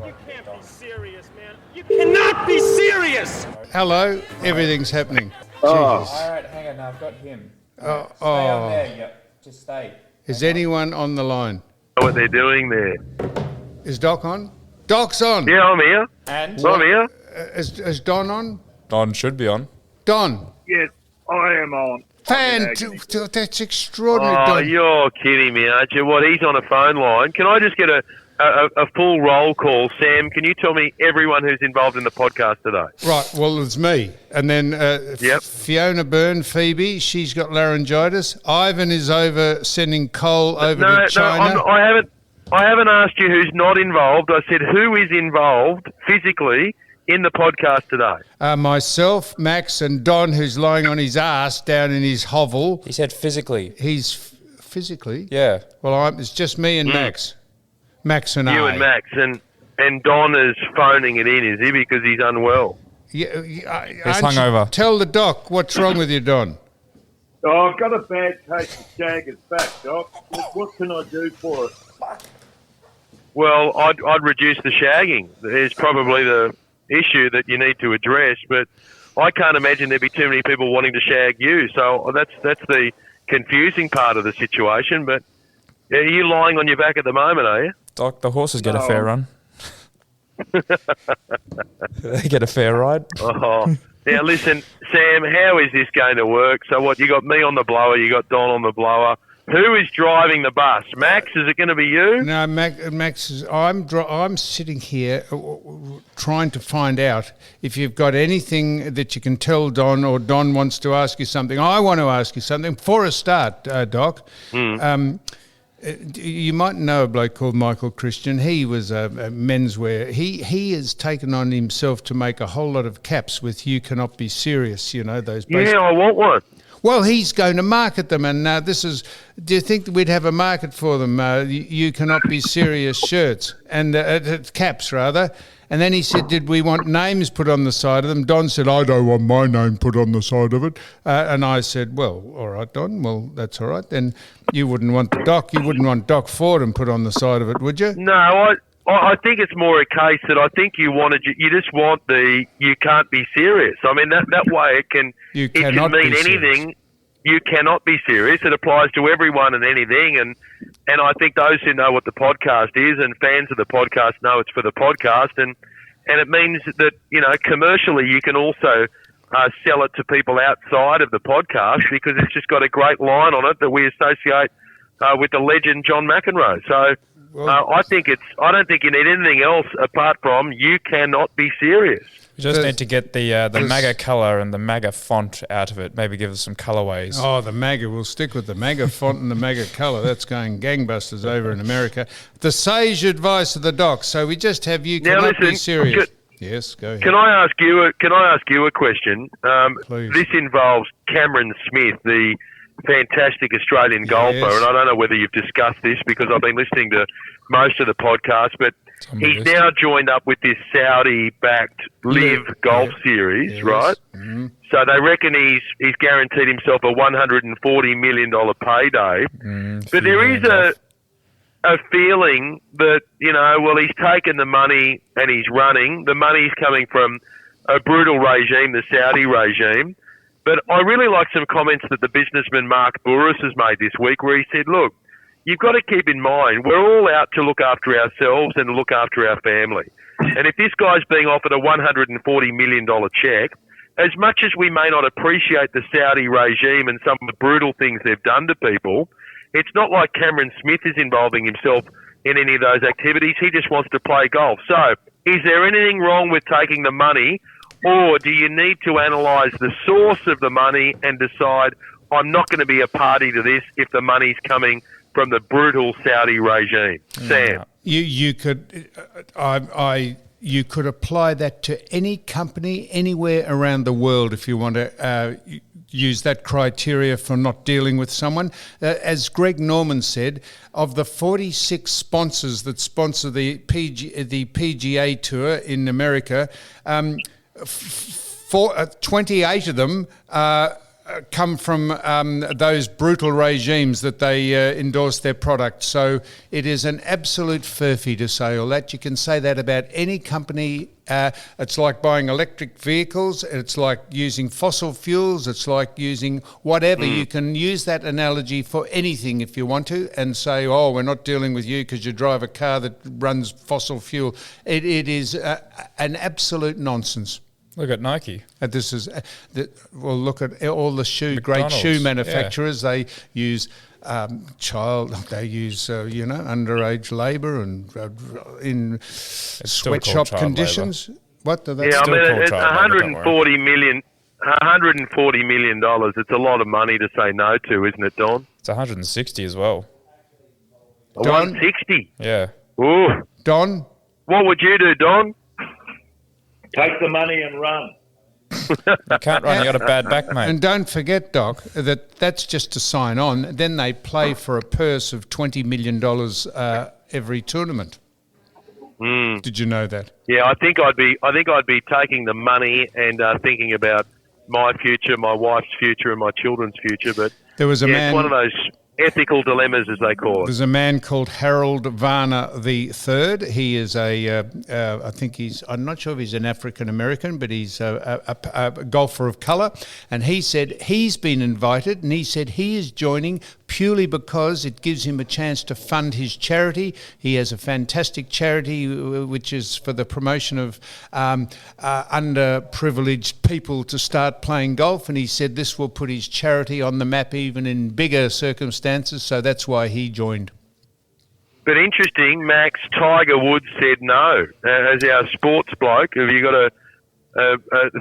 You can't be serious, man. You cannot be serious! Hello, everything's happening. Oh. Jesus. All right, hang on. Now I've got him. Oh, Stay on there. Yep. Just stay. Is anyone on the line? What they're doing there. Is Doc on? Doc's on. Yeah, I'm here. And I'm here. Is Don on? Don should be on. Don. Yes, I am on. That's extraordinary, Oh, Don. you're kidding me, aren't you? What, he's on a phone line? Can I just get a full roll call? Sam, can you tell me everyone who's involved in the podcast today? Right, well, it's me. And then Yep. Fiona Byrne, Phoebe, she's got laryngitis. Ivan is over sending coal over to China. No, I haven't asked you who's not involved. I said who is involved physically in the podcast today. Myself, Max, and Don, who's lying on his ass down in his hovel. he said physically. He's physically? Yeah. Well, it's just me and Max. Max and You I. and Max. And Don is phoning it in, is he? Because he's unwell. Yeah, He's hungover. Tell the doc what's wrong with you, Don. Oh, I've got a bad case of Jagger's back, Doc. What can I do for it? Well, I'd reduce the shagging. There's probably the issue that you need to address, but I can't imagine there'd be too many people wanting to shag you. So that's the confusing part of the situation. But are you lying on your back at the moment, are you? Doc, the horses get a fair run. They get a fair ride. Oh, now listen, Sam, how is this going to work? So what, you got me on the blower, you got Don on the blower. Who is driving the bus? Max, is it going to be you? No, Max is. I'm sitting here trying to find out if you've got anything that you can tell Don, or Don wants to ask you something. I want to ask you something for a start, Doc. You might know a bloke called Michael Christian. He was a menswear. He has taken on himself to make a whole lot of caps with "You Cannot Be Serious." You know those. Yeah, I want one. Well, he's going to market them, and this is. Do you think that we'd have a market for them? You Cannot Be Serious shirts and caps, rather. And then he said, "Did we want names put on the side of them?" Don said, "I don't want my name put on the side of it." And I said, "Well, all right, Don. Well, that's all right. Then you wouldn't want the Doc. You wouldn't want Doc Fordham put on the side of it, would you?" No, I think it's more a case that I think you just want the "you can't be serious." I mean, that way it can mean anything. You cannot be serious. It applies to everyone and anything, and I think those who know what the podcast is and fans of the podcast know it's for the podcast, and it means that, you know, commercially you can also sell it to people outside of the podcast because it's just got a great line on it that we associate with the legend John McEnroe. So I don't think you need anything else apart from "you cannot be serious." We just need to get the MAGA colour and the MAGA font out of it. Maybe give us some colourways. Oh, the MAGA. We'll stick with the MAGA font and the MAGA colour. That's going gangbusters over in America. The sage advice of the Doc. So we just have "you Now cannot be listen, serious." Yes, go ahead. Can I ask you a question? Please. This involves Cameron Smith, the fantastic Australian golfer, Yes. and I don't know whether you've discussed this because I've been listening to most of the podcast, but he's now joined up with this Saudi-backed Live Golf Series, Yes. right? Mm-hmm. So they reckon he's guaranteed himself a $140 million payday. But there is a feeling that, you know, well, he's taken the money and he's running. The money's coming from a brutal regime, the Saudi regime. But I really like some comments that the businessman Mark Bouris has made this week where he said, look, you've got to keep in mind, we're all out to look after ourselves and look after our family. And if this guy's being offered a $140 million check, as much as we may not appreciate the Saudi regime and some of the brutal things they've done to people, it's not like Cameron Smith is involving himself in any of those activities. He just wants to play golf. So is there anything wrong with taking the money, or do you need to analyse the source of the money and decide, I'm not going to be a party to this if the money's coming from the brutal Saudi regime? Sam. You could you could apply that to any company anywhere around the world if you want to use that criteria for not dealing with someone. As Greg Norman said, of the 46 sponsors that sponsor the PGA Tour in America, 28 of them come from those brutal regimes that they endorse their product. So it is an absolute furphy to say all that. You can say that about any company. It's like buying electric vehicles. It's like using fossil fuels. It's like using whatever. You can use that analogy for anything if you want to and say, oh, we're not dealing with you because you drive a car that runs fossil fuel. It is an absolute nonsense. Look at Nike. This is well. Look at all the great McDonald's, shoe manufacturers. Yeah. They use underage labour and in sweatshop conditions. Labor. What do they? Yeah, I mean, it's $140 million. $140 million. It's a lot of money to say no to, isn't it, Don? It's 160 as well. Don? 160. Yeah. Ooh. Don? What would you do, Don? Take the money and run. You can't run, you got a bad back, mate. And don't forget, Doc, that's just to sign on. Then they play for a purse of $20 million every tournament. Did you know that? Yeah, I think I'd be taking the money and thinking about my future, my wife's future, and my children's future. But there was a man. It's one of those ethical dilemmas, as they call it. There's a man called Harold Varner III. He is I'm not sure if he's an African American, but he's a golfer of colour. And he said he's been invited, and he said he is joining purely because it gives him a chance to fund his charity. He has a fantastic charity which is for the promotion of underprivileged people to start playing golf, and he said this will put his charity on the map even in bigger circumstances, so that's why he joined. But interesting, Max, Tiger Woods said no. As our sports bloke, have you got a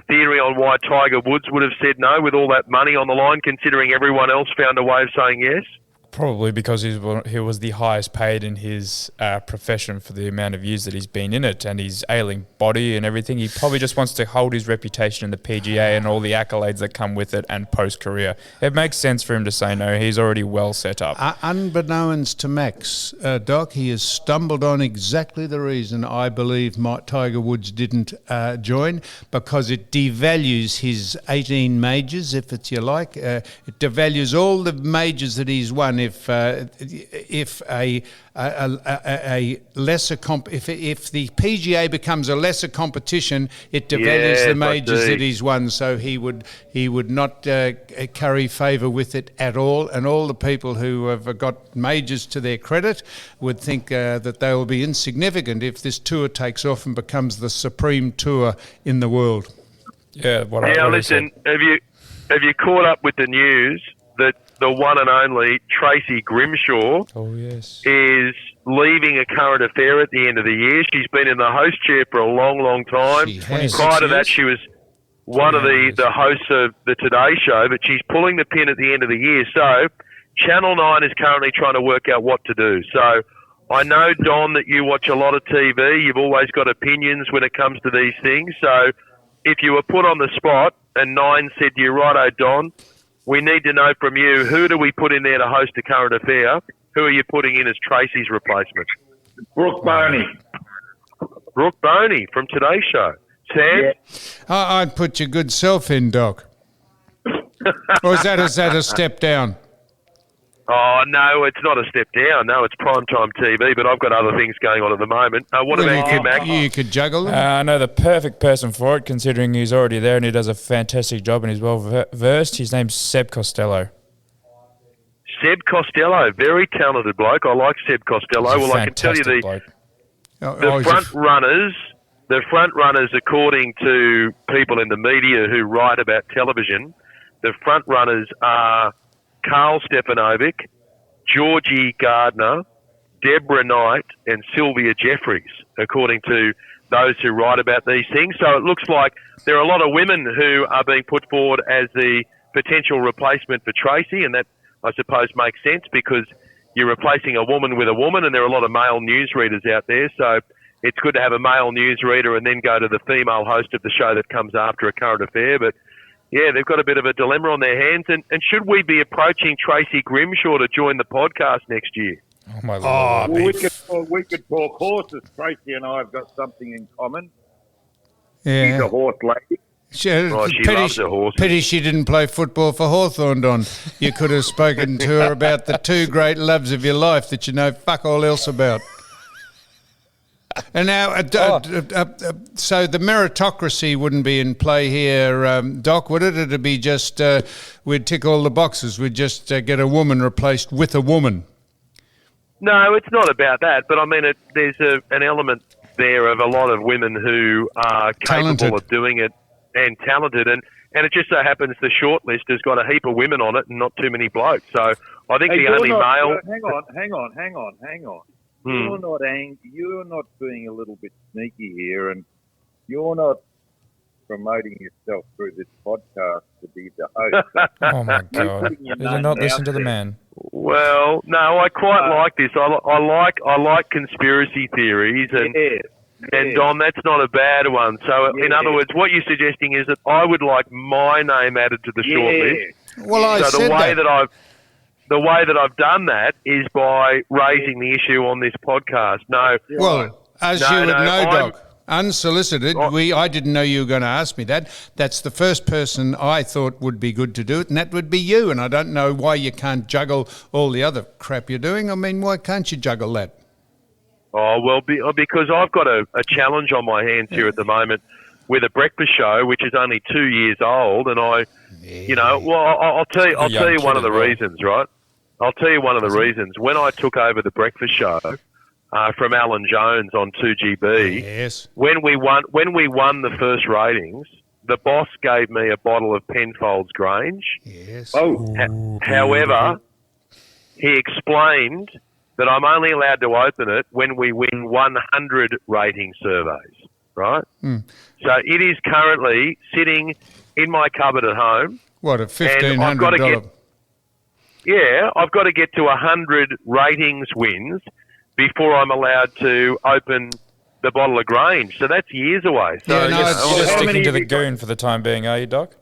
theory on why Tiger Woods would have said no with all that money on the line, considering everyone else found a way of saying yes? Probably because he was the highest paid in his profession for the amount of years that he's been in it, and his ailing body and everything. He probably just wants to hold his reputation in the PGA and all the accolades that come with it and post-career. It makes sense for him to say no. He's already well set up. Unbeknownst to Max, Doc, he has stumbled on exactly the reason I believe Tiger Woods didn't join, because it devalues his 18 majors, if it's you like. It devalues all the majors that he's won. If the PGA becomes a lesser competition, it devalues the majors that he's won. So he would not curry favour with it at all. And all the people who have got majors to their credit would think that they will be insignificant if this tour takes off and becomes the supreme tour in the world. Yeah. Listen. Have you caught up with the news that the one and only Tracy Grimshaw is leaving a current affair at the end of the year? She's been in the host chair for a long, long time. Prior to that, she was one of the hosts of the Today Show, but she's pulling the pin at the end of the year. So Channel 9 is currently trying to work out what to do. So I know, Don, that you watch a lot of TV. You've always got opinions when it comes to these things. So if you were put on the spot and Nine said to you, righto, Don, we need to know from you, who do we put in there to host a current affair? Who are you putting in as Tracy's replacement? Brooke Boney. Brooke Boney from Today's Show. Sam? Yeah. I'd put your good self in, Doc. Or is that a step down? Oh, no, it's not a step down. No, it's primetime TV, but I've got other things going on at the moment. What about you, Mac? You could juggle them? I know the perfect person for it, considering he's already there and he does a fantastic job and he's well versed. His name's Seb Costello. Seb Costello, very talented bloke. I like Seb Costello. Well, I can tell you the front runners, according to people in the media who write about television, the front runners are Carl Stefanovic, Georgie Gardner, Deborah Knight, and Sylvia Jeffries, according to those who write about these things. So it looks like there are a lot of women who are being put forward as the potential replacement for Tracy, and that, I suppose, makes sense because you're replacing a woman with a woman, and there are a lot of male newsreaders out there. So it's good to have a male newsreader and then go to the female host of the show that comes after a current affair. But yeah, they've got a bit of a dilemma on their hands. And should we be approaching Tracy Grimshaw to join the podcast next year? Oh, my Lord. Well, we could talk horses. Tracy and I have got something in common. Yeah. She's a horse lady. She loves her horses. Pity she didn't play football for Hawthorn, Don. You could have spoken to her about the two great loves of your life that you know fuck all else about. And now, so the meritocracy wouldn't be in play here, Doc, would it? It'd be just, we'd tick all the boxes. We'd just get a woman replaced with a woman. No, it's not about that. But, I mean, there's an element there of a lot of women who are capable of doing it and talented. And it just so happens the shortlist has got a heap of women on it and not too many blokes. So I think the only male... Hang on. You're not being a little bit sneaky here, and you're not promoting yourself through this podcast to be the host. Oh my God! Did you not listen to the man? Well, no, I quite like this. I like conspiracy theories, and Don, that's not a bad one. So, in other words, what you're suggesting is that I would like my name added to the shortlist. Well, The way that I've done that is by raising the issue on this podcast. No. Well, as you would know, Doc, unsolicited, I didn't know you were going to ask me that. That's the first person I thought would be good to do it, and that would be you. And I don't know why you can't juggle all the other crap you're doing. I mean, why can't you juggle that? Oh, well, because I've got a challenge on my hands here at the moment with a breakfast show, which is only 2 years old, and I'll tell you one of the reasons, right? I'll tell you one of the reasons. When I took over the breakfast show from Alan Jones on 2GB, yes. when we won the first ratings, the boss gave me a bottle of Penfolds Grange. Yes. However, he explained that I'm only allowed to open it when we win 100 rating surveys, right? Mm. So it is currently sitting in my cupboard at home. What, a $1,500? Yeah, I've got to get to 100 ratings wins before I'm allowed to open the bottle of Grange. So that's years away. So you're just sticking to the goon for the time being, are you, Doc?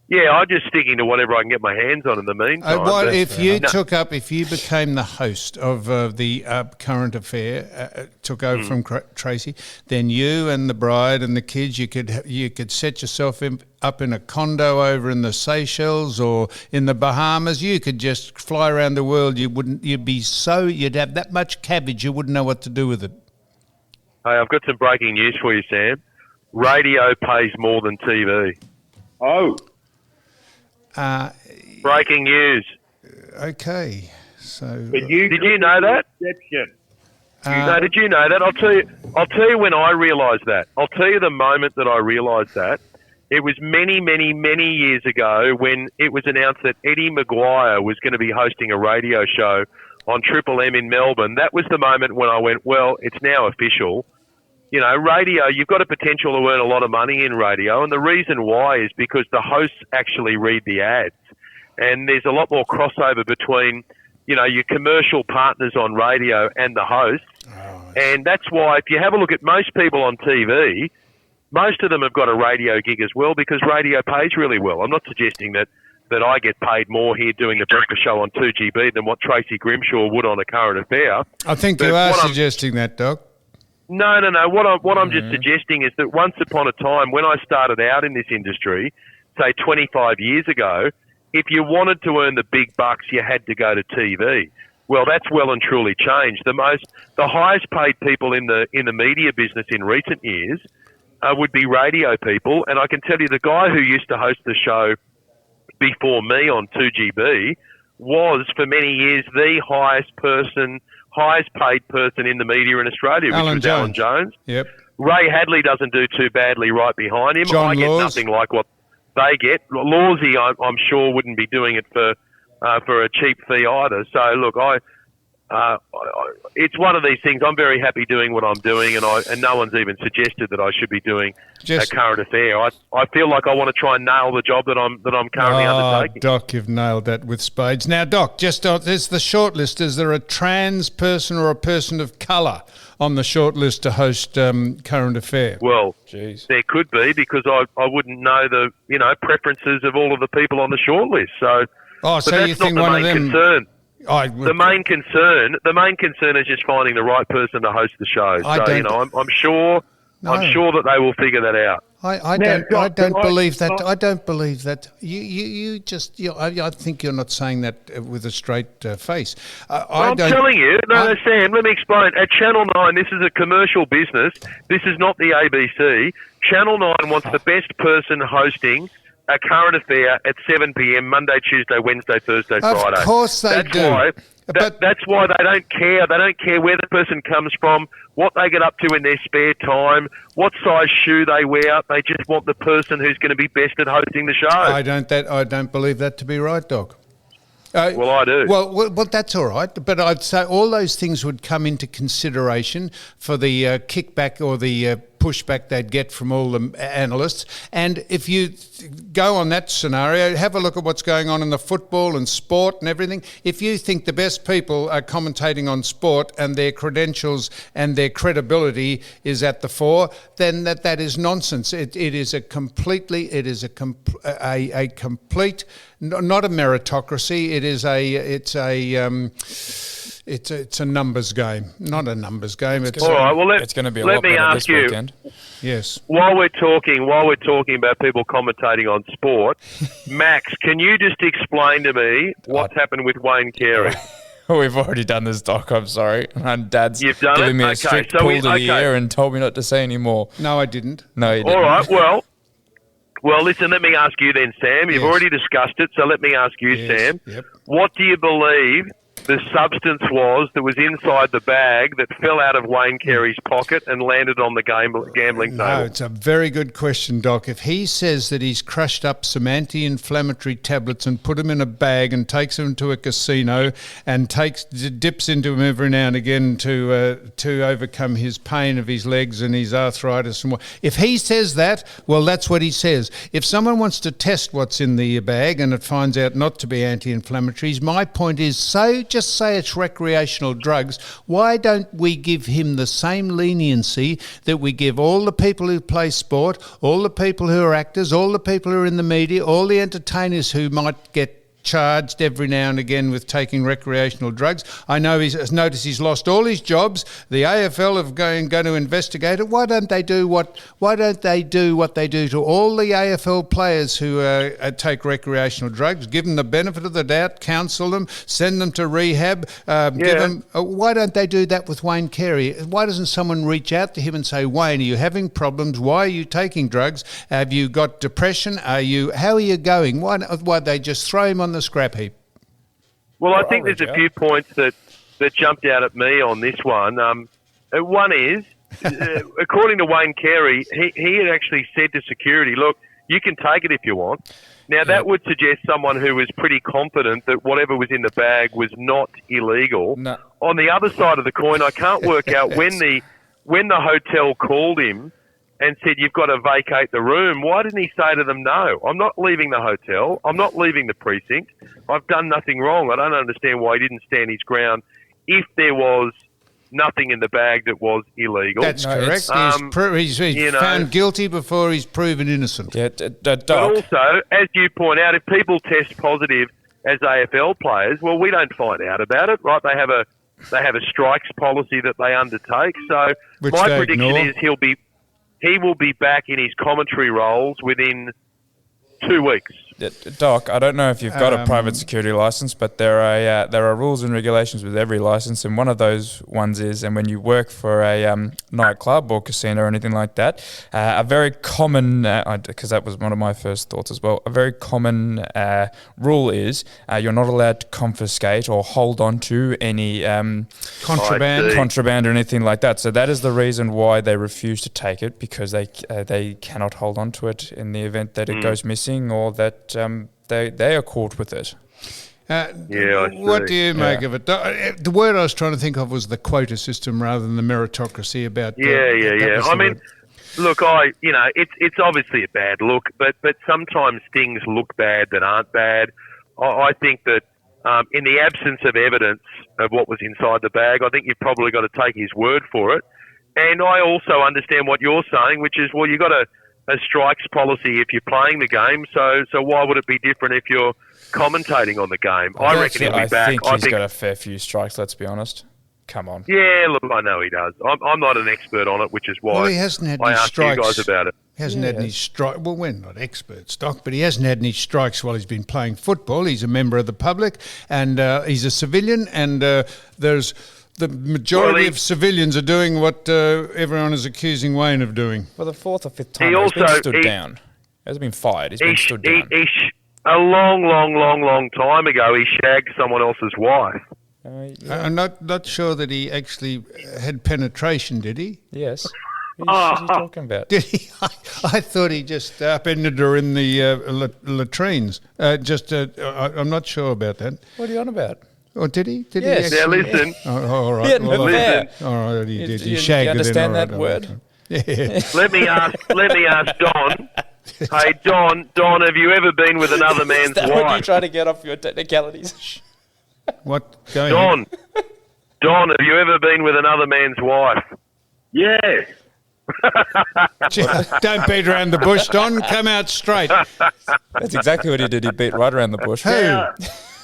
Yeah, I'm just sticking to whatever I can get my hands on in the meantime. If you became the host of the Current Affair, took over from Tracy, then you and the bride and the kids, you could set yourself up in a condo over in the Seychelles or in the Bahamas. You could just fly around the world. You'd have that much cabbage, you wouldn't know what to do with it. Hey, I've got some breaking news for you, Sam. Radio pays more than TV. Oh. Breaking news. Okay, so did you know that? No, did you know that? I'll tell you when I realised that. I'll tell you the moment that I realised that. It was many, many, many years ago when it was announced that Eddie Maguire was going to be hosting a radio show on Triple M in Melbourne. That was the moment when I went, well, it's now official. You know, radio, you've got a potential to earn a lot of money in radio, and the reason why is because the hosts actually read the ads. And there's a lot more crossover between, you know, your commercial partners on radio and the hosts. And that's why if you have a look at most people on TV, most of them have got a radio gig as well because radio pays really well. I'm not suggesting that I get paid more here doing the breakfast show on 2GB than what Tracy Grimshaw would on A Current Affair. I think you are suggesting that, Doc. No. What I'm just suggesting is that once upon a time, when I started out in this industry, say 25 years ago, if you wanted to earn the big bucks, you had to go to TV. Well, that's well and truly changed. The highest paid people in the media business in recent years would be radio people, and I can tell you the guy who used to host the show before me on 2GB was for many years the highest paid person in the media in Australia, which was Alan Jones. Yep. Ray Hadley doesn't do too badly right behind him. John I get Laws. nothing like what they get. Lawsy, I'm sure, wouldn't be doing it for a cheap fee either. So, look, it's one of these things. I'm very happy doing what I'm doing, and no one's even suggested that I should be doing A Current Affair. I feel like I want to try and nail the job that I'm currently undertaking. Doc, you've nailed that with spades. Now, Doc, there's the shortlist. Is there a trans person or a person of colour on the shortlist to host Current Affair? Well, there could be because I wouldn't know the preferences of all of the people on the shortlist. So, so that's you think not the one main of them? concern. The main concern is just finding the right person to host the show. I'm sure that they will figure that out. I Now, don't. Doc, I don't can believe that. Doc- I don't believe that. I think you're not saying that with a straight face. I'm telling you. No, Sam. Let me explain. At Channel 9, this is a commercial business. This is not the ABC. Channel 9 wants the best person hosting a current affair at 7 p.m. Monday, Tuesday, Wednesday, Thursday, Friday. Of course they That's do. Why, But that's why they don't care. They don't care where the person comes from, what they get up to in their spare time, what size shoe they wear. They just want the person who's going to be best at hosting the show. I don't believe that to be right, Doc. Well, I do. Well, that's all right. But I'd say all those things would come into consideration for the kickback or the pushback they'd get from all the analysts. And if you go on that scenario, have a look at what's going on in the football and sport and everything. If you think the best people are commentating on sport and their credentials and their credibility is at the fore, then that is nonsense. It is a complete, not a meritocracy. It's a numbers game, not a numbers game. All right. Well, it's going to be a lot better this weekend. Yes. While we're talking about people commentating on sport, Max, can you just explain to me what's happened with Wayne Carey? We've already done this, Doc. I'm sorry. And Dad's You've done giving it? me a Okay, strict so pull we- to the okay. ear and told me not to say any more. No, I didn't. No, he didn't. All right. Well, listen. Let me ask you then, Sam. You've Yes. already discussed it, so let me ask you, Yes, Sam. yep. What do you believe the substance was that was inside the bag that fell out of Wayne Carey's pocket and landed on the gambling No, table? it's a very good question, Doc. If he says that he's crushed up some anti-inflammatory tablets and put them in a bag and takes them to a casino and dips into them every now and again to overcome his pain of his legs and his arthritis and what, if he says that, well, that's what he says. If someone wants to test what's in the bag and it finds out not to be anti-inflammatories, my point is, just say it's recreational drugs. Why don't we give him the same leniency that we give all the people who play sport, all the people who are actors, all the people who are in the media, all the entertainers who might get charged every now and again with taking recreational drugs? I know he's noticed he's lost all his jobs. The AFL are going to investigate it. Why don't they do what they do to all the AFL players who take recreational drugs? Give them the benefit of the doubt, counsel them, send them to rehab. Give them. Why don't they do that with Wayne Carey? Why doesn't someone reach out to him and say, Wayne, are you having problems? Why are you taking drugs? Have you got depression? How are you going? Why they just throw him on the scrap heap? Well, I think there's a few points that jumped out at me on this one. One is, according to Wayne Carey, he had actually said to security, look, you can take it if you want. Now, that would suggest someone who was pretty confident that whatever was in the bag was not illegal. No. On the other side of the coin, I can't work out when the hotel called him and said, you've got to vacate the room, why didn't he say to them, no, I'm not leaving the hotel, I'm not leaving the precinct, I've done nothing wrong. I don't understand why he didn't stand his ground if there was nothing in the bag that was illegal. That's correct. He's found guilty before he's proven innocent. Yeah, But also, as you point out, if people test positive as AFL players, well, we don't find out about it, right? They have a strikes policy that they undertake. So Which my they prediction ignore. is he will be back in his commentary roles within 2 weeks. Doc, I don't know if you've got a private security license, but there are rules and regulations with every license, and one of those ones is, and when you work for a nightclub or casino or anything like that, a very common, because that was one of my first thoughts as well, a very common rule is you're not allowed to confiscate or hold on to any contraband or anything like that. So that is the reason why they refuse to take it, because they cannot hold on to it in the event that it goes missing or that they are caught with it. I see. What do you make of it? The word I was trying to think of was the quota system rather than the meritocracy about. I mean, look, it's obviously a bad look, but sometimes things look bad that aren't bad. I think that in the absence of evidence of what was inside the bag, I think you've probably got to take his word for it. And I also understand what you're saying, which is, well, you've got a strikes policy if you're playing the game, so why would it be different if you're commentating on the game? I reckon he'll be back. I think he's got a fair few strikes, let's be honest. Come on. Yeah, look, I know he does. I'm not an expert on it, which is why he hasn't had I any asked strikes. you guys about it. He hasn't had any strike. Well, we're not experts, Doc, but he hasn't had any strikes while he's been playing football. He's a member of the public, and he's a civilian, and there's the majority of civilians are doing what everyone is accusing Wayne of doing. For the fourth or fifth time, he's been stood down. He hasn't been fired. He's been stood down. A long time ago, he shagged someone else's wife. I'm not sure that he actually had penetration, did he? Yes. What is he talking about? Did he? I thought he just upended her in the latrines. I'm not sure about that. What are you on about? Oh, did he? Did Yes. he Now actually? listen. All right. He had an affair. All right, he did. He You shagged understand it in. that word? Yeah. Let me ask Don. Hey, Don, have you ever been with another man's Is that what you wife? try to get off your technicalities? What? Go ahead. Don, have you ever been with another man's wife? Yes. Don't beat around the bush, Don. Come out straight. That's exactly what he did. He beat right around the bush. Who?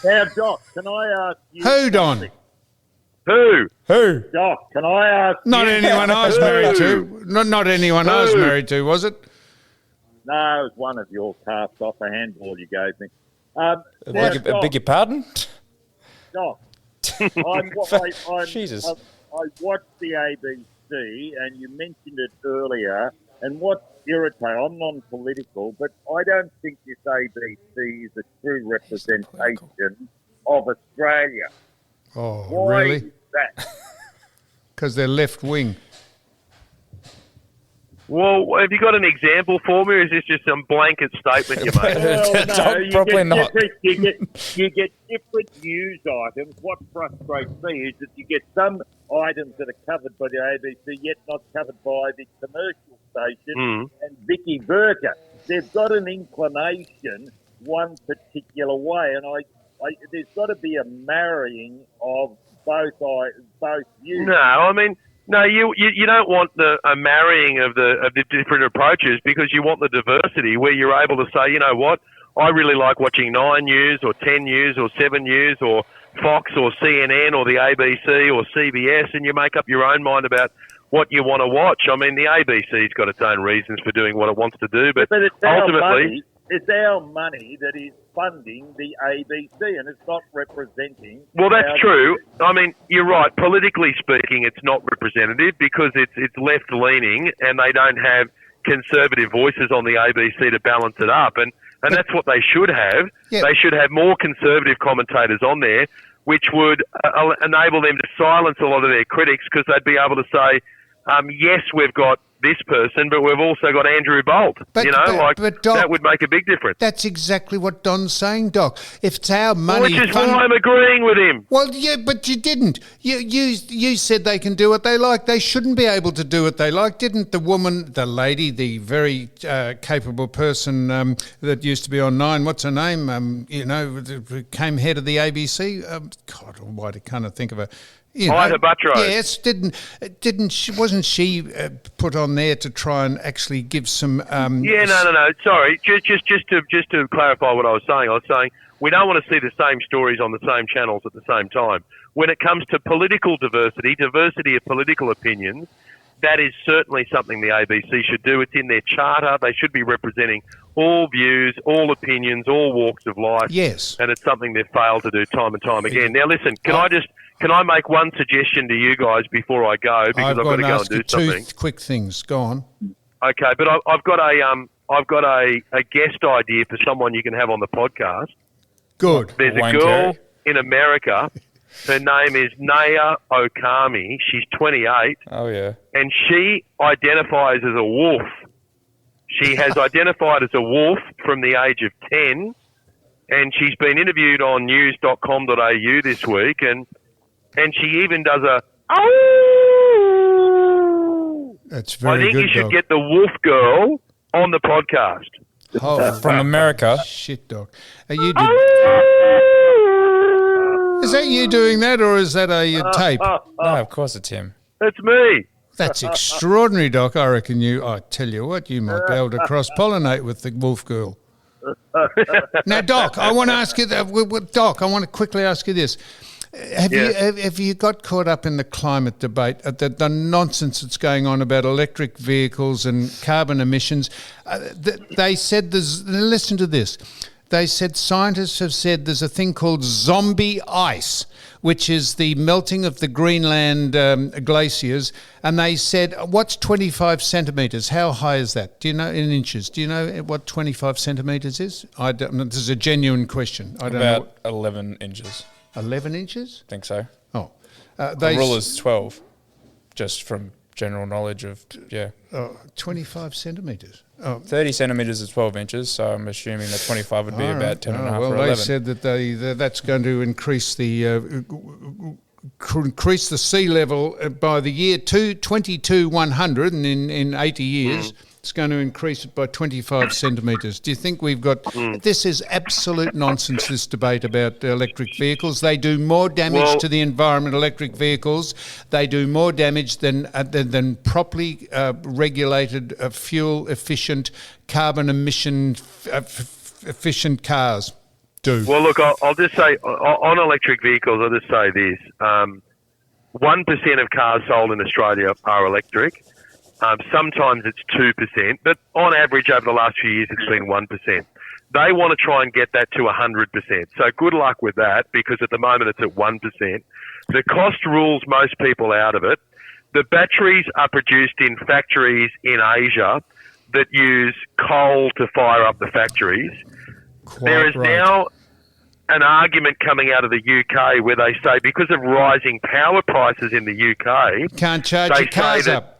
Now, Doc, can I ask you... Who, Don? Who? Doc, can I ask Not you... anyone I was married to. Not anyone I was married to, was it? No, it was one of your cast off a handball you gave me. Beg your pardon? Doc, Jesus. I watched the ABC, and you mentioned it earlier, and what's irritating, I'm non-political, but I don't think this ABC is a true representation of Australia. Oh, Why really? is that? Because they're left wing. Well, have you got an example for me, or is this just some blanket statement you made? Well, no, Probably not. you get different news items. What frustrates me is that you get some items that are covered by the ABC, yet not covered by the commercial station and Vicky Burker. They've got an inclination one particular way, and there's got to be a marrying of both views. No, I mean, no, you don't want a marrying of the different approaches, because you want the diversity where you're able to say, you know what, I really like watching 9 News or 10 News or 7 News or Fox or CNN or the ABC or CBS, and you make up your own mind about what you want to watch. I mean, the ABC's got its own reasons for doing what it wants to do, but it's ultimately... It's our money that is funding the ABC, and it's not representing... Well, that's true. I mean, you're right. Politically speaking, it's not representative because it's left-leaning and they don't have conservative voices on the ABC to balance it up. And that's what they should have. Yeah. They should have more conservative commentators on there, which would enable them to silence a lot of their critics, because they'd be able to say, yes, we've got this person, but we've also got Andrew Bolt. But Doc, that would make a big difference. That's exactly what Don's saying, Doc. If it's our money... Which is why I'm agreeing with him. Well, yeah, but you didn't. You said they can do what they like. They shouldn't be able to do what they like. Didn't the lady, the very capable person that used to be on Nine, what's her name, became head of the ABC? God almighty, can't I think of her... Ida Buttrose. Yes, wasn't she put on there to try and actually give some? No. Sorry, just to clarify what I was saying we don't want to see the same stories on the same channels at the same time. When it comes to political diversity of political opinions, that is certainly something the ABC should do. It's in their charter. They should be representing all views, all opinions, all walks of life. Yes, and it's something they've failed to do time and time again. Now, listen, Can I make one suggestion to you guys before I go, because I've got to go and do something? Two quick things. Go on. Okay, but I've got a guest idea for someone you can have on the podcast. Good. There's a girl in America. Her name is Naya Okami. She's 28. Oh yeah. And she identifies as a wolf. She has identified as a wolf from the age of 10, and she's been interviewed on news.com.au this week, and she even does a oh. That's very good. I think you should get the wolf girl on the podcast. Oh, from America. Shit, Doc. Are you? Is that you doing that, or is that a tape? No, of course it's him. It's me. That's extraordinary, Doc. I reckon I tell you what, you might be able to cross-pollinate with the wolf girl. Now, Doc, I want to ask you, Doc, I want to quickly ask you this. Have you got caught up in the climate debate, the nonsense that's going on about electric vehicles and carbon emissions? They said listen to this. They said scientists have said there's a thing called zombie ice, which is the melting of the Greenland glaciers. And they said, what's 25 centimetres? How high is that? Do you know in inches? Do you know what 25 centimetres is? I don't. This is a genuine question. I don't know. About 11 inches. 11 inches? I think so. Oh. The rule is 12, just from general knowledge of, 25 centimetres. 30 centimetres is 12 inches, so I'm assuming that 25 would be about 10 and a half or 11. Well, they said that that's going to increase the sea level by the year 22,100, and in 80 years, it's going to increase it by 25 centimetres. Do you think we've got... This is absolute nonsense, this debate about electric vehicles. They do more damage to the environment, electric vehicles. They do more damage than properly regulated, fuel-efficient, carbon emission efficient cars do. Well, look, I'll just say, on electric vehicles, I'll just say this. 1% of cars sold in Australia are electric. Sometimes it's 2%, but on average over the last few years it's been 1%. They want to try and get that to 100%. So good luck with that, because at the moment it's at 1%. The cost rules most people out of it. The batteries are produced in factories in Asia that use coal to fire up the factories. There is now an argument coming out of the UK where they say because of rising power prices in the UK... Can't charge your cars up.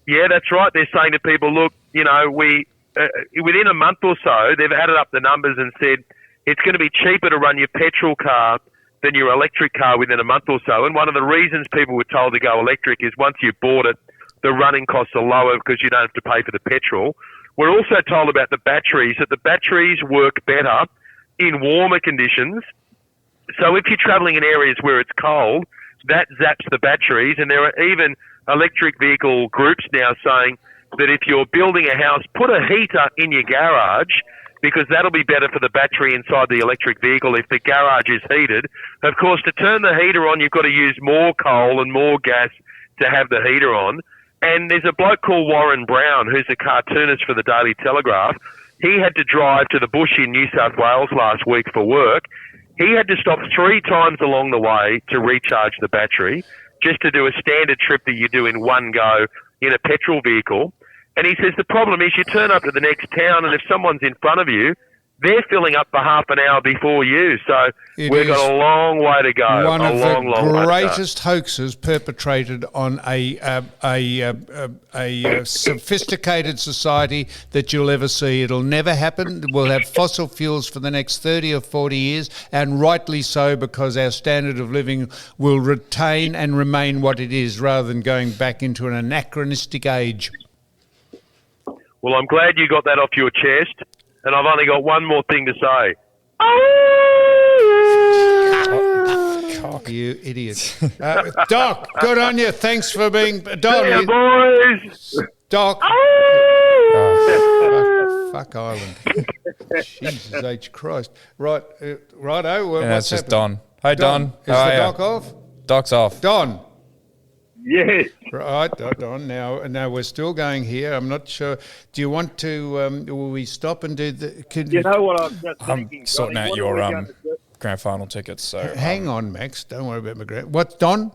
Yeah, that's right. They're saying to people, look, within a month or so, they've added up the numbers and said it's going to be cheaper to run your petrol car than your electric car within a month or so. And one of the reasons people were told to go electric is once you bought it, the running costs are lower because you don't have to pay for the petrol. We're also told about the batteries, that the batteries work better in warmer conditions. So if you're travelling in areas where it's cold, that zaps the batteries. And there are even electric vehicle groups now saying that if you're building a house, put a heater in your garage, because that'll be better for the battery inside the electric vehicle if the garage is heated. Of course, to turn the heater on, you've got to use more coal and more gas to have the heater on. And there's a bloke called Warren Brown, who's a cartoonist for the Daily Telegraph. He had to drive to the bush in New South Wales last week for work. He had to stop 3 times along the way to recharge the battery, just to do a standard trip that you do in one go in a petrol vehicle. And he says the problem is you turn up to the next town, and if someone's in front of you, they're filling up for half an hour before you. So we've got a long way to go. One of the greatest hoaxes perpetrated on a sophisticated society that you'll ever see. It'll never happen. We'll have fossil fuels for the next 30 or 40 years, and rightly so, because our standard of living will retain and remain what it is, rather than going back into an anachronistic age. Well, I'm glad you got that off your chest. And I've only got one more thing to say. You idiot. Doc, good on you. Thanks for being... Doc, yeah, boys. Doc. Fuck Ireland. Jesus H. Christ. Right, righto. What's that's just Don. Hey, Don. Is the Doc off? Doc's off. Don. Yes. Right, Don. Now we're still going here. I'm not sure. Do you want to? Will we stop and do the? You know what I'm just thinking? I'm sorting out your grand final tickets. So hang on, Max. Don't worry about my grand. What's Don?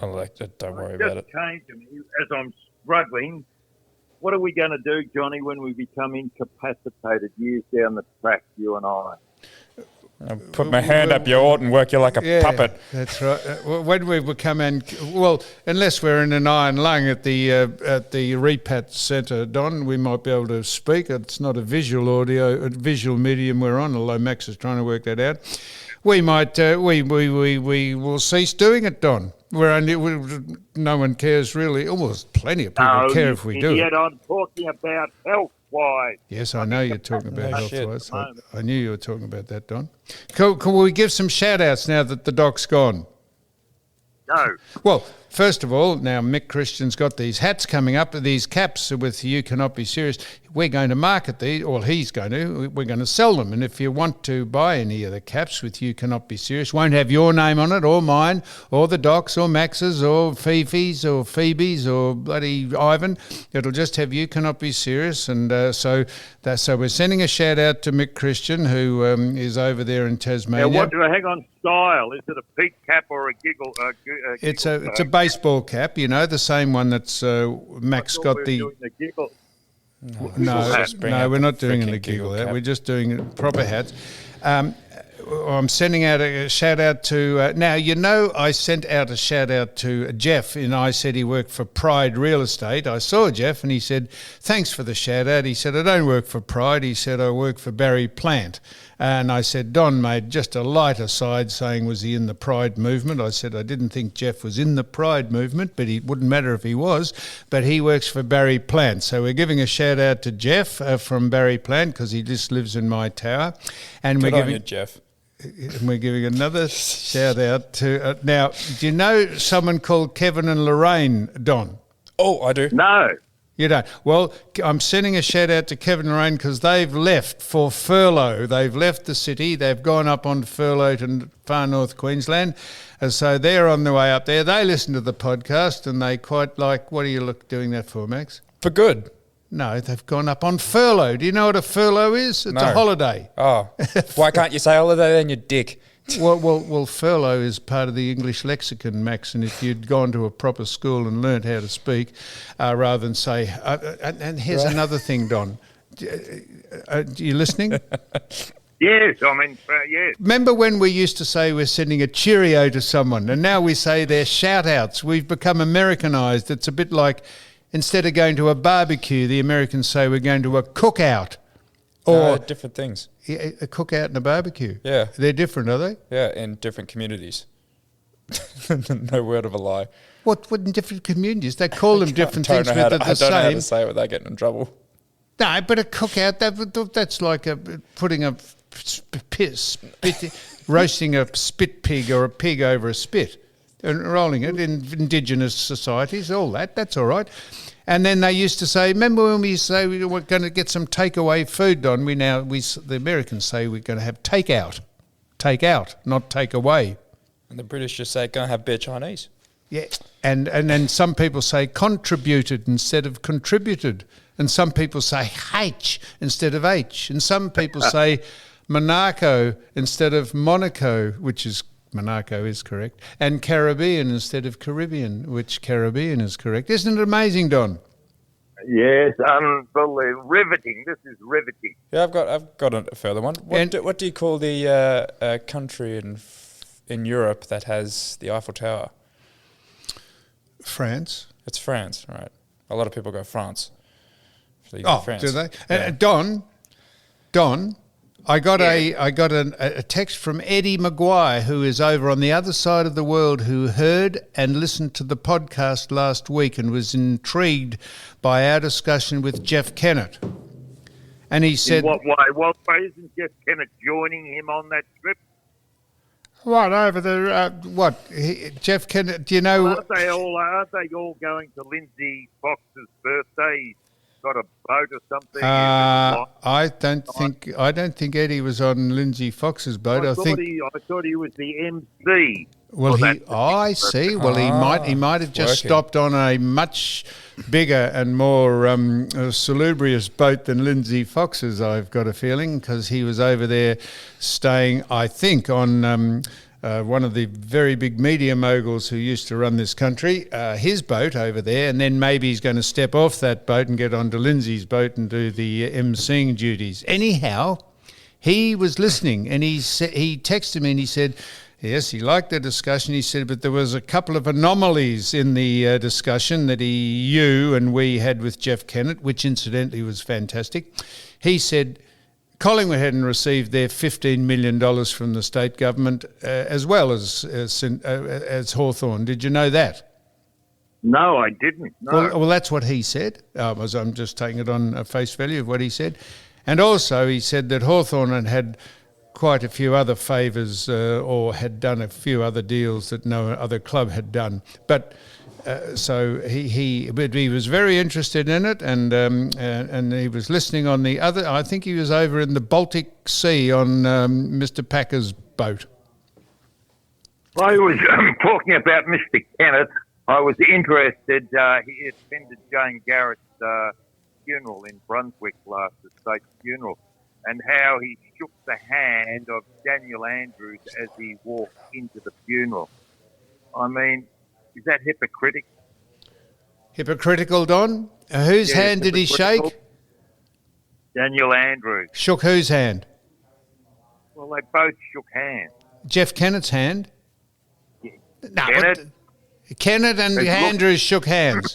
Don't worry about it. Just came to me as I'm struggling. What are we going to do, Johnny, when we become incapacitated years down the track, you and I? I'll put my hand up your aort and work you like a puppet. That's right. When we become unless we're in an iron lung at the repat centre, Don, we might be able to speak. It's not a visual medium we're on, although Max is trying to work that out. We might we will cease doing it, Don. No one cares really. Almost plenty of people care if we do it. Yet I'm talking about health-wise. Yes, I know you're talking about health-wise. I knew you were talking about that, Don. Can we give some shout-outs now that the Doc's gone? No. Well, first of all, now Mick Christian's got these hats coming up, these caps with "You Cannot Be Serious." We're going to market these, or he's going to. We're going to sell them. And if you want to buy any of the caps with "You Cannot Be Serious," won't have your name on it, or mine, or the Doc's, or Max's, or Fifi's, or Phoebe's, or bloody Ivan. It'll just have "You Cannot Be Serious." And so we're sending a shout out to Mick Christian, who is over there in Tasmania. Now, hang on, style? Is it a Pete cap or a giggle? It's a baseball cap, the same one that's Max got the. Giggle. No, we're not doing the giggle hat. We're just doing proper hats. I'm sending out a shout out to now. I sent out a shout out to Jeff, and I said he worked for Pride Real Estate. I saw Jeff, and he said, "Thanks for the shout out." He said, "I don't work for Pride." He said, "I work for Barry Plant." And I said, Don made just a light aside saying, was he in the Pride movement? I said, I didn't think Jeff was in the Pride movement, but it wouldn't matter if he was. But he works for Barry Plant. So we're giving a shout out to Jeff from Barry Plant because he just lives in my tower. And Good on you, Jeff. And we're giving another shout out to... now, do you know someone called Kevin and Lorraine, Don? Oh, I do. No. You don't. Well, I'm sending a shout out to Kevin and Lorraine because they've left for furlough. They've left the city. They've gone up on furlough to far north Queensland. And so they're on the way up there. They listen to the podcast and they quite like, what are you doing that for, Max? For good. No, they've gone up on furlough. Do you know what a furlough is? It's a holiday. Oh. Why can't you say holiday then, you dick? Well, furlough is part of the English lexicon, Max, and if you'd gone to a proper school and learnt how to speak, rather than say, and here's another thing, Don. Are you listening? Yes, yes. Remember when we used to say we're sending a cheerio to someone, and now we say they're shout-outs. We've become Americanised. It's a bit like, instead of going to a barbecue, the Americans say we're going to a cookout. Or different things. Yeah, a cookout and a barbecue. Yeah. They're different, are they? Yeah, in different communities. No word of a lie. What in different communities? They call them different things, but they're the I don't know how same. to say it without getting in trouble. No, but a cookout, that's like putting a roasting a spit pig or a pig over a spit and rolling it in indigenous societies, all that's all right. And then they used to say, remember when we used to say we were going to get some takeaway food, Don? The Americans say we're going to have takeout, not takeaway. And the British just say, go and have a bit of Chinese. Yeah, and then some people say contributed instead of contributed, and some people say H instead of H, and some people say Monaco instead of Monaco, which is Monaco is correct, and Caribbean instead of Caribbean, which Caribbean is correct. Isn't it amazing, Don? Yes, unbelievable. Riveting. This is riveting. Yeah, I've got a further one. What do you call the country in Europe that has the Eiffel Tower? France. It's France, right? A lot of people go France. So France. Do they? Yeah. Don. I got a text from Eddie Maguire, who is over on the other side of the world, who heard and listened to the podcast last week and was intrigued by our discussion with Jeff Kennett. And he said, in what way? What way isn't Jeff Kennett joining him on that trip? What over the Jeff Kennett? Do you know? Aren't they all going to Lindsay Fox's birthday? Got a boat or something? I don't think Eddie was on Lindsay Fox's boat. I thought he was the MC. Well, I see. Well, he might have just stopped on a much bigger and more salubrious boat than Lindsay Fox's, I've got a feeling, because he was over there staying, I think, on one of the very big media moguls who used to run this country, his boat over there, and then maybe he's going to step off that boat and get onto Lindsay's boat and do the emceeing duties. Anyhow, he was listening, and he texted me and he said, yes, he liked the discussion. He said, but there was a couple of anomalies in the discussion that you and we had with Jeff Kennett, which incidentally was fantastic. He said Collingwood hadn't received their $15 million from the state government as well as Hawthorn. Did you know that? No, I didn't. No. Well, that's what he said. I'm just taking it on face value of what he said. And also he said that Hawthorn had quite a few other favours or had done a few other deals that no other club had done. But But he was very interested in it, and he was listening on the other. I think he was over in the Baltic Sea on Mr. Packer's boat. I was talking about Mr. Kennett. I was interested. He attended Jane Garrett's funeral in Brunswick last, the state funeral, and how he shook the hand of Daniel Andrews as he walked into the funeral. I mean, is that hypocritical? Hypocritical, Don? Whose hand did he shake? Daniel Andrews. Shook whose hand? Well, they both shook hands. Jeff Kennett's hand? Yeah. No, Kennett? Kennett and Andrews shook hands.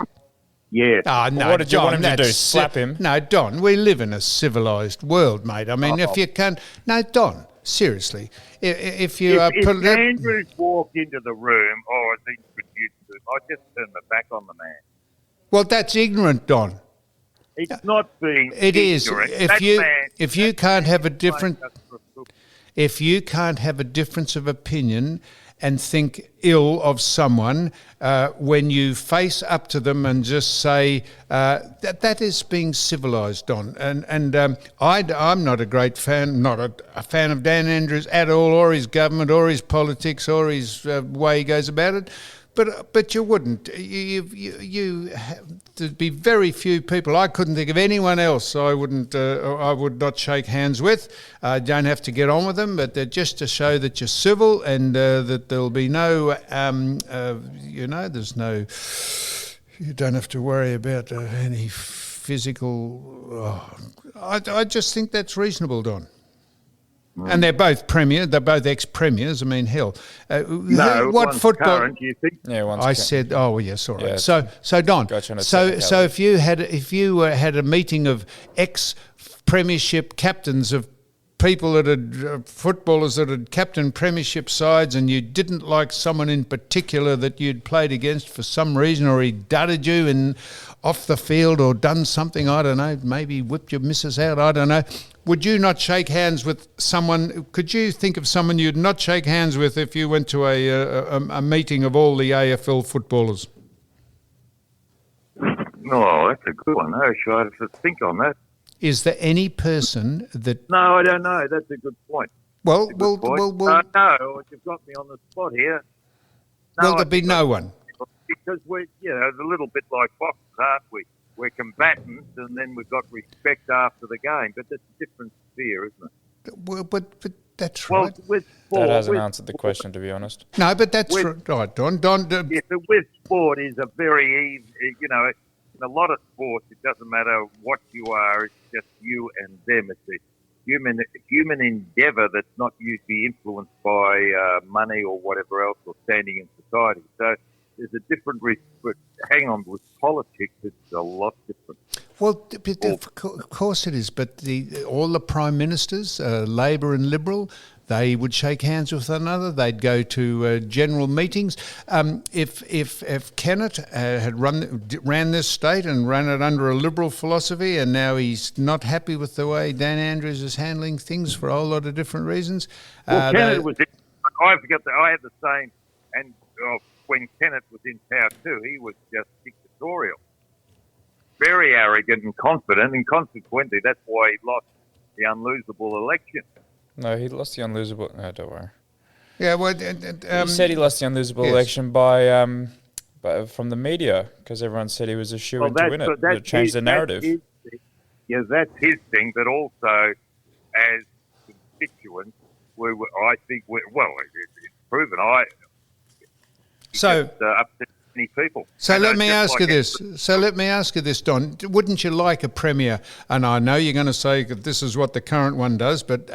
Yes. Oh, no, What did you Don, want him to do, that's slap him? No, Don, we live in a civilised world, mate. I mean, if you can... No, Don, seriously, if you... If Andrews walked into the room or as introduced to him, I'd just turn my back on the man. Well, that's ignorant, Don. It's not being It is. ignorant. If you can't have a different... If you can't have a difference of opinion and think ill of someone when you face up to them and just say that is being civilised, Don. And I'm not a great fan, not a fan of Dan Andrews at all, or his government, or his politics, or his way he goes about it. But you wouldn't. There'd be very few people. I couldn't think of anyone else I wouldn't. I would not shake hands with. Don't have to get on with them, but just to show that you're civil and that there'll be no. There's no. You don't have to worry about any physical. I just think that's reasonable, Don. And they're both ex-premiers. I mean, hell. No, what one's football? current, you think? Yeah, once I said, oh yes, all right. Yeah. So Don, Gotcha on a so technicality. if you had a meeting of ex-premiership captains of people that had footballers that had captained premiership sides, and you didn't like someone in particular that you'd played against for some reason, or he dudded you in off the field or done something, I don't know, maybe whipped your missus out, I don't know. Would you not shake hands with someone? Could you think of someone you'd not shake hands with if you went to a meeting of all the AFL footballers? Oh, that's a good one. I should have to think on that. Is there any person that... No, I don't know. That's a good point. Well, No, you've got me on the spot here. No, will there be no one? Because we're, a little bit like boxers, aren't we? We're combatants, and then we've got respect after the game. But that's a different sphere, isn't it? Well, but that's right. With sport, That hasn't answered the question, to be honest. No, but that's right, Don. Yeah, but with sport is a very easy, in a lot of sports, it doesn't matter what you are, it's just you and them. It's a human endeavour that's not usually influenced by money or whatever else or standing in society. So there's a different risk, but hang on, with politics, it's a lot different. Well, of course it is, but all the prime ministers, Labor and Liberal, they would shake hands with one another. They'd go to general meetings. If Kennett had ran this state and ran it under a Liberal philosophy, and now he's not happy with the way Dan Andrews is handling things for a whole lot of different reasons. Well, Kennett was. I forgot that I had the same, and when Kennett was in power too, he was just dictatorial, very arrogant and confident, and consequently, that's why he lost the unlosable election. No, he lost the unlosable... No, don't worry. Yeah, well... he said he lost the unlosable election by from the media, because everyone said he was a shoo-in to win it. That changed the narrative. That's his thing, but also, as constituents, I think it's proven. Upset many people. So let me ask you this, Don. Wouldn't you like a premier? And I know you're going to say that this is what the current one does, but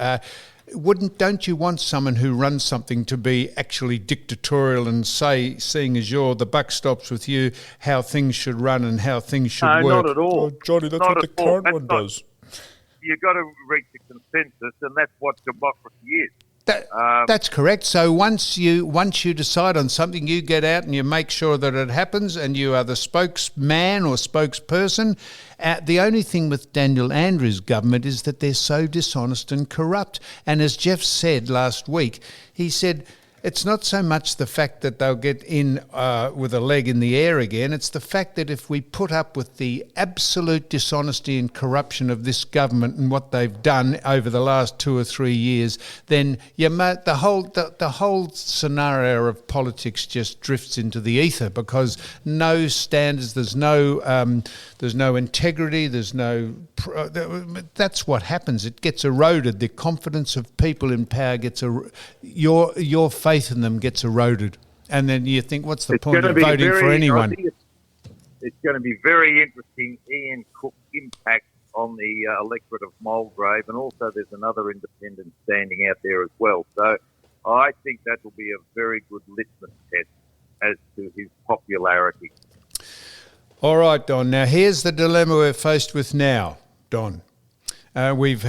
don't you want someone who runs something to be actually dictatorial and say, seeing as the buck stops with you, how things should run and how things should work? No, not at all. Oh, Johnny, that's what the current one does. You've got to reach a consensus, and that's what democracy is. That's correct. So once you decide on something, you get out and you make sure that it happens, and you are the spokesman or spokesperson. The only thing with Daniel Andrews' government is that they're so dishonest and corrupt. And as Jeff said last week, he said, it's not so much the fact that they'll get in with a leg in the air again. It's the fact that if we put up with the absolute dishonesty and corruption of this government and what they've done over the last 2 or 3 years, then the whole scenario of politics just drifts into the ether, because no standards, there's no integrity, there's no. That's what happens. It gets eroded. The confidence of people in power gets your faith in them gets eroded, and then you think, what's the point of voting for anyone? It's going to be very interesting. Ian Cook's impact on the electorate of Mulgrave, and also there's another independent standing out there as well. So I think that will be a very good litmus test as to his popularity. All right, Don. Now here's the dilemma we're faced with now, Don. We've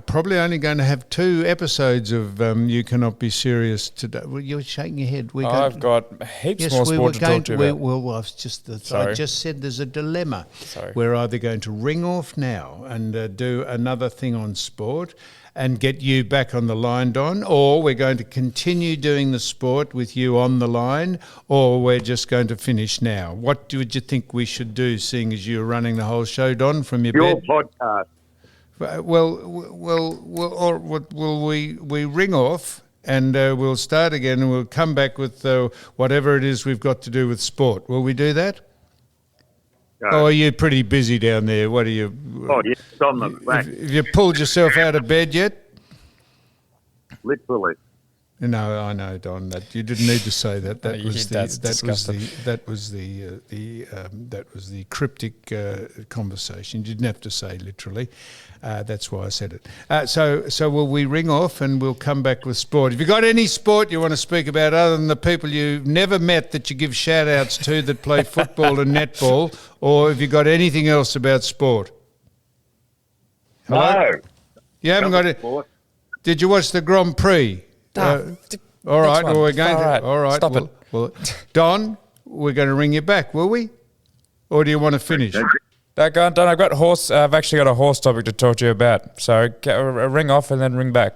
probably only going to have 2 episodes of You Cannot Be Serious today. Well, you're shaking your head. I've got heaps more sport to talk to you about. I just said there's a dilemma. Sorry. We're either going to ring off now and do another thing on sport and get you back on the line, Don, or we're going to continue doing the sport with you on the line, or we're just going to finish now. What would you think we should do, seeing as you're running the whole show, Don, from your bed? Your podcast. Well, will we ring off and we'll start again, and we'll come back with whatever it is we've got to do with sport. Will we do that? No. Oh, are you pretty busy down there? What are you? Oh, yes, on the back. Have you pulled yourself out of bed yet? Literally. No, I know, Don. That you didn't need to say that. That was the cryptic conversation. You didn't have to say literally. That's why I said it. So will we ring off and we'll come back with sport? Have you got any sport you want to speak about other than the people you've never met that you give shout outs to that play football and netball, or have you got anything else about sport? Hello? No. You haven't got it. Sport. Did you watch the Grand Prix? All right. Well, we're going to. All right. Stop it. Well, Don, we're going to ring you back, will we? Or do you want to finish? Don, I've actually got a horse topic to talk to you about. So ring off and then ring back.